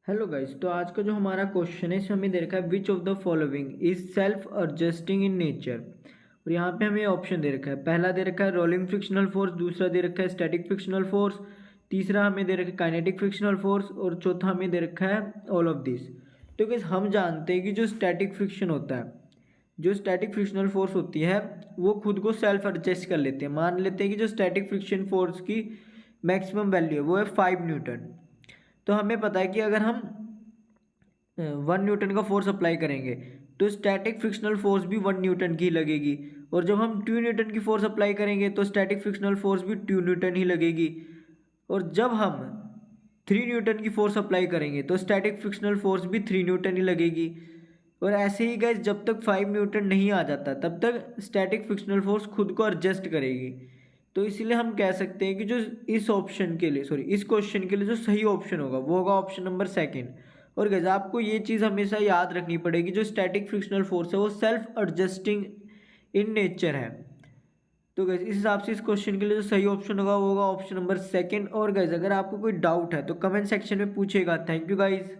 Hello guys. तो आज का जो हमारा क्वेश्चन है इसमें हमें दे रखा है which of the following is self adjusting in nature. और यहाँ पे हमें ऑप्शन दे रखा है, पहला दे रखा है रोलिंग फ्रिक्शनल फोर्स, दूसरा दे रखा है स्टैटिक फ्रिक्शनल फोर्स, तीसरा हमें दे रखा है काइनेटिक फ्रिक्शनल फोर्स और चौथा हमें दे रखा है ऑल ऑफ दिस। तो गाइस हम जानते हैं कि जो स्टैटिक फ्रिक्शन होता है, जो स्टैटिक फ्रिक्शनल फोर्स होती है वो खुद को सेल्फ एडजस्ट कर लेते हैं। मान लेते हैं कि जो स्टैटिक फ्रिक्शन फोर्स की मैक्सिमम वैल्यू है वो है 5 न्यूटन। तो हमें पता है कि अगर हम 1 न्यूटन का फोर्स अप्लाई करेंगे तो स्टैटिक फ्रिक्शनल फोर्स भी 1 न्यूटन की लगेगी। और जब हम 2 न्यूटन की फोर्स अप्लाई करेंगे तो स्टैटिक फ्रिक्शनल फोर्स भी 2 न्यूटन ही लगेगी। और जब हम 3 न्यूटन की फोर्स अप्लाई करेंगे तो स्टैटिक फ्रिक्शनल फोर्स भी 3 न्यूटन ही लगेगी। और ऐसे ही गाइस जब तक 5 न्यूटन नहीं आ जाता तब तक स्टैटिक फ्रिक्शनल फोर्स खुद को एडजस्ट करेगी। तो इसीलिए हम कह सकते हैं कि जो इस ऑप्शन के लिए इस क्वेश्चन के लिए जो सही ऑप्शन होगा वो होगा ऑप्शन नंबर सेकंड। और गाइस आपको ये चीज़ हमेशा याद रखनी पड़ेगी, जो स्टैटिक फ्रिक्शनल फोर्स है वो सेल्फ एडजस्टिंग इन नेचर है। तो गाइस इस हिसाब से इस क्वेश्चन के लिए जो सही ऑप्शन होगा वो होगा ऑप्शन नंबर सेकंड। और गाइस अगर आपको कोई डाउट है तो कमेंट सेक्शन में पूछेगा। Thank you guys.